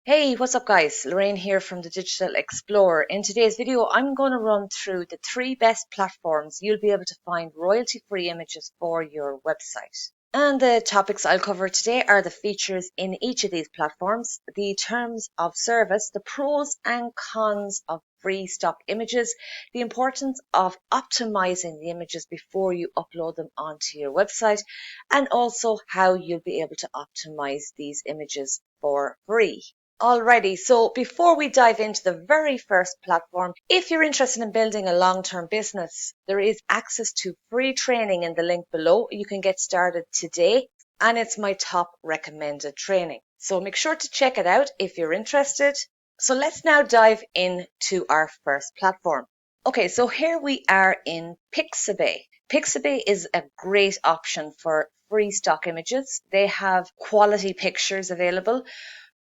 Hey, what's up guys? Lorraine here from the Digital Explorer. In today's video, I'm going to run through the 3 best platforms you'll be able to find royalty-free images for your website. And the topics I'll cover today are the features in each of these platforms, the terms of service, the pros and cons of free stock images, the importance of optimizing the images before you upload them onto your website, and also how you'll be able to optimize these images for free. Alrighty, so before we dive into the very first platform, if you're interested in building a long-term business, there is access to free training in the link below. You can get started today, and it's my top recommended training. So make sure to check it out if you're interested. So let's now dive into our first platform. Okay, so here we are in PIXABAY. PIXABAY is a great option for free stock images. They have quality pictures available.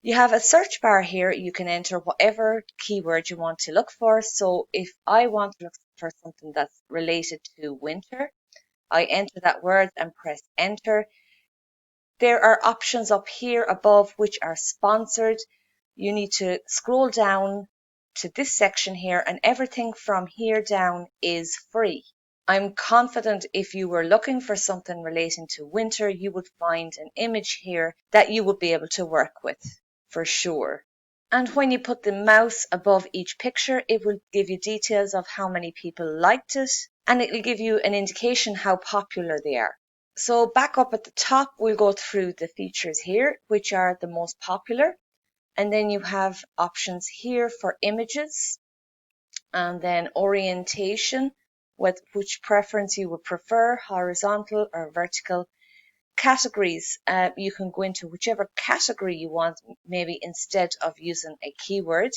You have a search bar here. You can enter whatever keyword you want to look for. So if I want to look for something that's related to winter, I enter that word and press enter. There are options up here above which are sponsored. You need to scroll down to this section here, and everything from here down is free. I'm confident if you were looking for something relating to winter, you would find an image here that you would be able to work with for sure. And when you put the mouse above each picture, it will give you details of how many people liked it, and it will give you an indication how popular they are. So back up at the top, we'll go through the features here, which are the most popular. And then you have options here for images, and then orientation, with which preference you would prefer, horizontal or vertical. Categories, you can go into whichever category you want, maybe instead of using a keyword.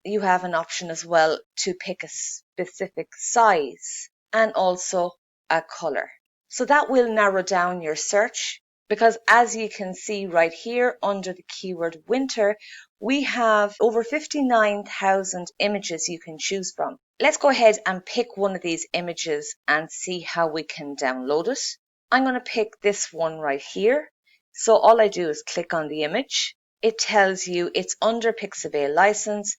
You have an option as well to pick a specific size and also a color. So that will narrow down your search, because as you can see right here under the keyword winter, we have over 59,000 images you can choose from. Let's go ahead and pick one of these images and see how we can download it. I'm going to pick this one right here. So all I do is click on the image. It tells you it's under PIXABAY license,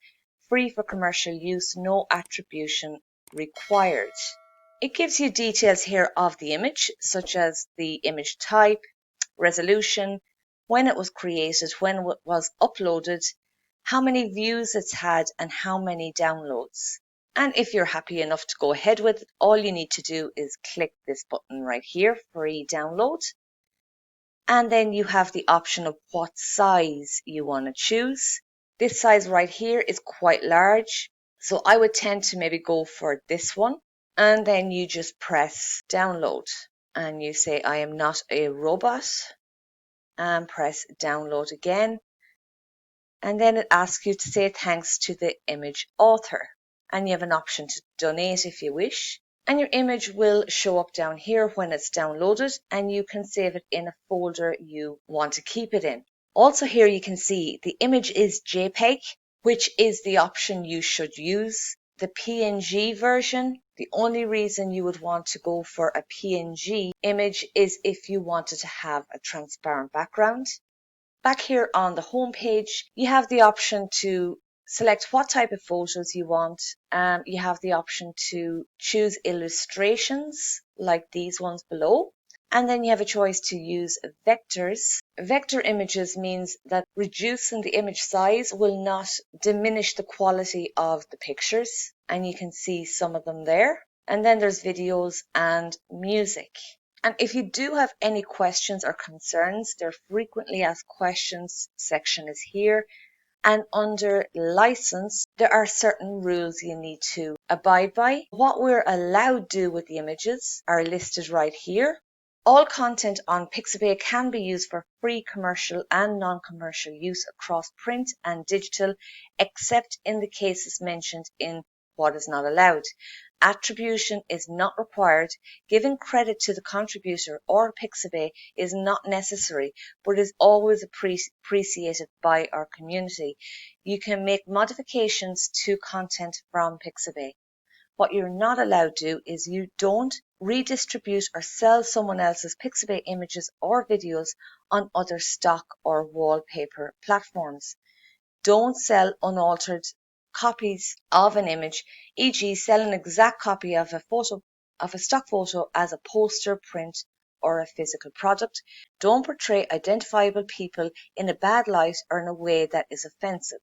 free for commercial use, no attribution required. It gives you details here of the image, such as the image type, resolution, when it was created, when it was uploaded, how many views it's had, and how many downloads. And if you're happy enough to go ahead with it, all you need to do is click this button right here, free download. And then you have the option of what size you want to choose. This size right here is quite large, so I would tend to maybe go for this one. And then you just press download and you say, I am not a robot, and press download again. And then it asks you to say thanks to the image author. And you have an option to donate if you wish. And your image will show up down here when it's downloaded, and you can save it in a folder you want to keep it in. Also here you can see the image is JPEG, which is the option you should use. The PNG version, the only reason you would want to go for a PNG image is if you wanted to have a transparent background. Back here on the home page, you have the option to select what type of photos you want. You have the option to choose illustrations like these ones below. And then you have a choice to use vectors. Vector images means that reducing the image size will not diminish the quality of the pictures. And you can see some of them there. And then there's videos and music. And if you do have any questions or concerns, their frequently asked questions section is here. And under license, there are certain rules you need to abide by. What we're allowed to do with the images are listed right here. All content on PIXABAY can be used for free commercial and non-commercial use across print and digital, except in the cases mentioned in what is not allowed. Attribution is not required. Giving credit to the contributor or PIXABAY is not necessary, but is always appreciated by our community. You can make modifications to content from PIXABAY. What you're not allowed to do is you don't redistribute or sell someone else's Pixabay images or videos on other stock or wallpaper platforms. Don't sell unaltered copies of an image, e.g. sell an exact copy of a stock photo as a poster, print, or a physical product. Don't portray identifiable people in a bad light or in a way that is offensive.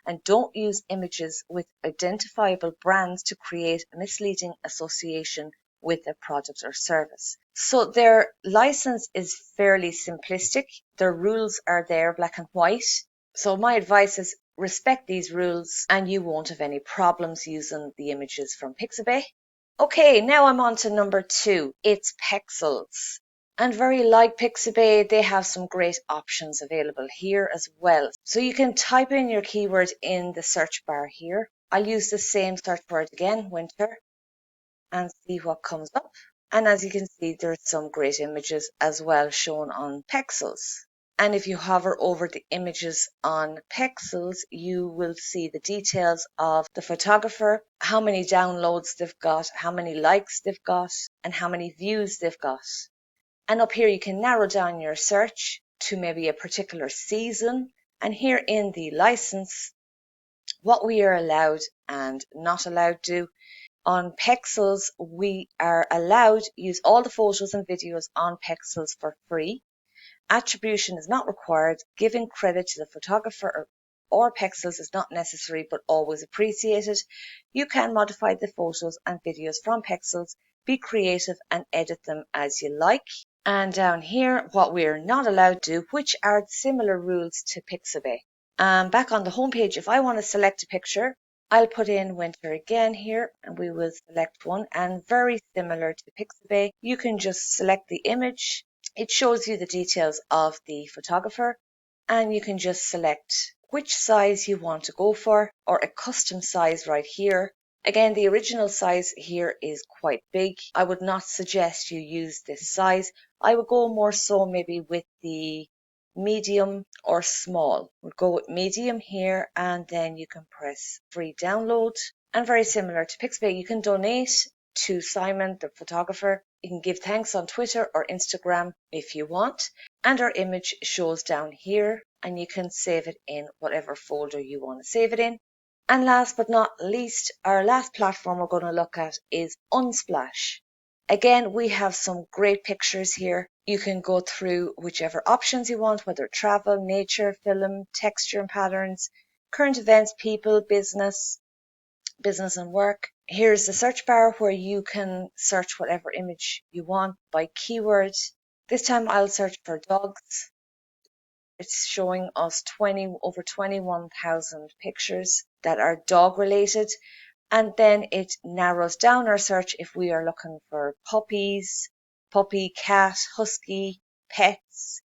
And don't use images with identifiable brands to create a misleading association with a product or service. So their license is fairly simplistic. Their rules are there, black and white. So my advice is respect these rules and you won't have any problems using the images from Pixabay. Okay, now I'm on to number 2. It's PEXELS. And very like Pixabay, they have some great options available here as well. So you can type in your keyword in the search bar here. I'll use the same search word again, winter, and see what comes up. And as you can see, there's some great images as well shown on PEXELS. And if you hover over the images on PEXELS, you will see the details of the photographer, how many downloads they've got, how many likes they've got, and how many views they've got. And up here you can narrow down your search to maybe a particular season. And here in the license, what we are allowed and not allowed to do. On PEXELS, we are allowed to use all the photos and videos on PEXELS for free. Attribution is not required. Giving credit to the photographer or PEXELS is not necessary but always appreciated. You can modify the photos and videos from PEXELS, be creative and edit them as you like. And down here, what we're not allowed to do, which are similar rules to Pixabay. Back on the home page, if I want to select a picture, I'll put in winter again here and we will select one. And very similar to Pixabay, you can just select the image. It shows you the details of the photographer and you can just select which size you want to go for or a custom size right here. Again, the original size here is quite big. I would not suggest you use this size. I would go more so maybe with the medium or small. We'll go with medium here and then you can press free download. And very similar to Pixabay, you can donate to Simon, the photographer. You can give thanks on Twitter or Instagram if you want. And our image shows down here and you can save it in whatever folder you want to save it in. And last but not least, our last platform we're going to look at is Unsplash. Again, we have some great pictures here. You can go through whichever options you want, whether travel, nature, film, texture and patterns, current events, people, business and work. Here's the search bar where you can search whatever image you want by keyword. This time I'll search for dogs. It's showing us over 21,000 pictures that are dog related. And then it narrows down our search if we are looking for puppies, puppy, cat, husky, pets,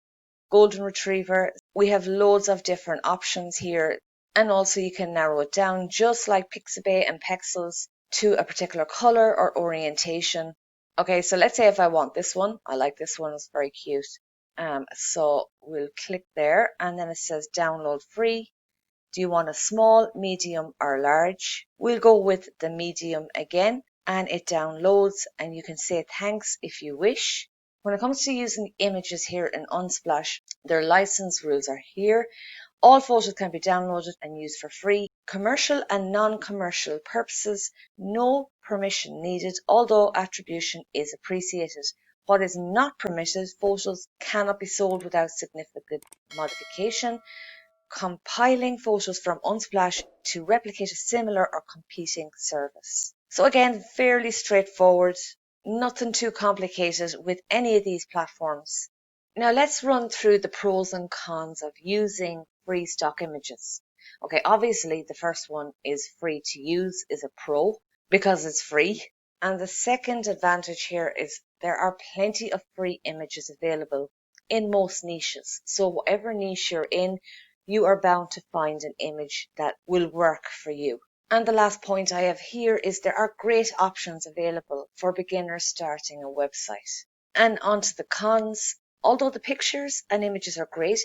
golden retriever. We have loads of different options here. And also you can narrow it down just like Pixabay and PEXELS to a particular color or orientation. Okay, so let's say if I want this one, I like this one, it's very cute. So we'll click there and then it says download free. Do you want a small, medium or large? We'll go with the medium again and it downloads and you can say thanks if you wish. When it comes to using images here in Unsplash, their license rules are here. All photos can be downloaded and used for free. Commercial and non-commercial purposes, no permission needed, although attribution is appreciated. What is not permitted, photos cannot be sold without significant modification. Compiling photos from Unsplash to replicate a similar or competing service. So again, fairly straightforward, nothing too complicated with any of these platforms. Now let's run through the pros and cons of using free stock images. Okay, obviously the first one is free to use, is a pro because it's free. And the second advantage here is there are plenty of free images available in most niches. So whatever niche you're in, you are bound to find an image that will work for you. And the last point I have here is there are great options available for beginners starting a website. And onto the cons. Although the pictures and images are great,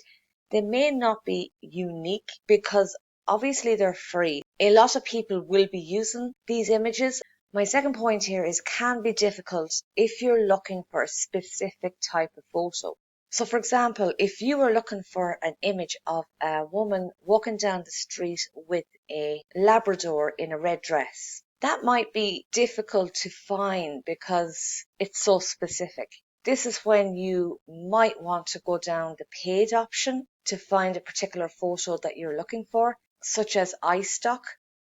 they may not be unique because obviously they're free. A lot of people will be using these images, My second point here is can be difficult if you're looking for a specific type of photo. So for example, if you were looking for an image of a woman walking down the street with a Labrador in a red dress, that might be difficult to find because it's so specific. This is when you might want to go down the paid option to find a particular photo that you're looking for, such as iStock.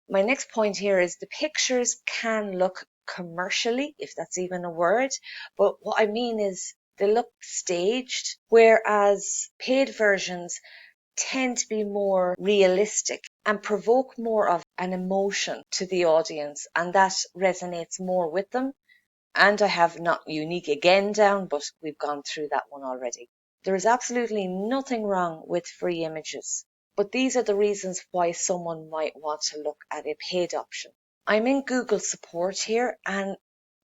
My next point here is the pictures can look commercially, if that's even a word, but what I mean is they look staged, whereas paid versions tend to be more realistic and provoke more of an emotion to the audience, and that resonates more with them. And I have not unique again down, but we've gone through that one already. There is absolutely nothing wrong with free images, but these are the reasons why someone might want to look at a paid option. I'm in Google support here, and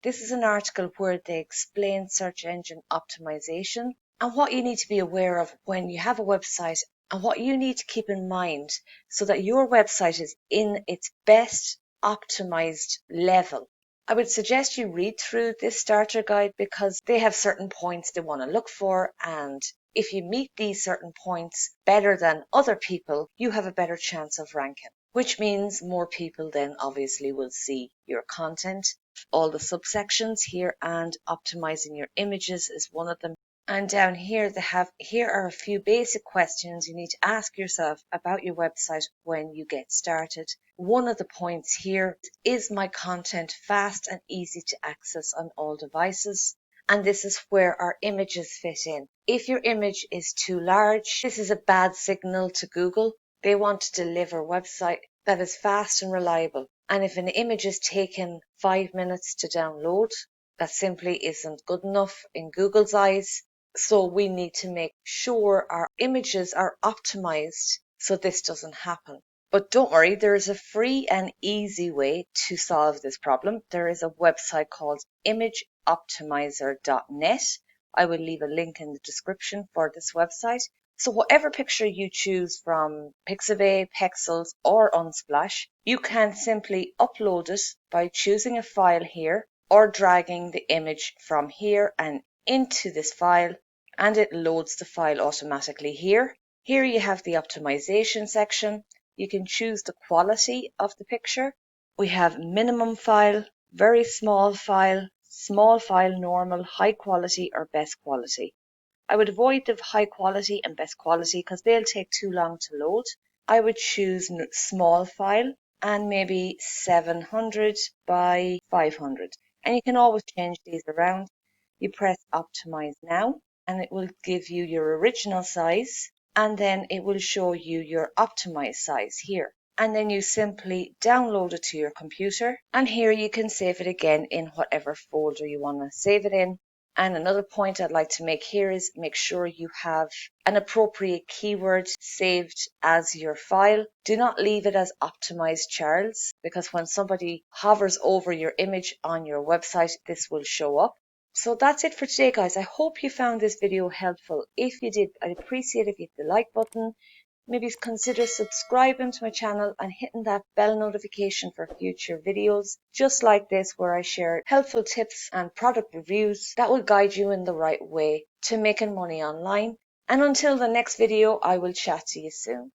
this is an article where they explain search engine optimization and what you need to be aware of when you have a website and what you need to keep in mind so that your website is in its best optimized level. I would suggest you read through this starter guide because they have certain points they want to look for, and if you meet these certain points better than other people, you have a better chance of ranking, which means more people then obviously will see your content. All the subsections here, and optimizing your images is one of them. And down here here are a few basic questions you need to ask yourself about your website when you get started. One of the points here is my content fast and easy to access on all devices? And this is where our images fit in. If your image is too large, this is a bad signal to Google. They want to deliver a website that is fast and reliable. And if an image is taken 5 minutes to download, that simply isn't good enough in Google's eyes. So we need to make sure our images are optimized so this doesn't happen. But don't worry, there is a free and easy way to solve this problem. There is a website called imageoptimizer.net. I will leave a link in the description for this website. So whatever picture you choose from PIXABAY, PEXELS or Unsplash, you can simply upload it by choosing a file here or dragging the image from here and into this file, and it loads the file automatically here. Here you have the optimization section. You can choose the quality of the picture. We have minimum file, very small file, normal, high quality or best quality. I would avoid the high quality and best quality because they'll take too long to load. I would choose small file and maybe 700 by 500. And you can always change these around. You press optimize now and it will give you your original size, and then it will show you your optimized size here. And then you simply download it to your computer, and here you can save it again in whatever folder you want to save it in. And another point I'd like to make here is make sure you have an appropriate keyword saved as your file. Do not leave it as optimized Charles, because when somebody hovers over your image on your website, this will show up. So that's it for today, guys. I hope you found this video helpful. If you did, I'd appreciate if you hit the like button. Maybe consider subscribing to my channel and hitting that bell notification for future videos just like this, where I share helpful tips and product reviews that will guide you in the right way to making money online. And until the next video, I will chat to you soon.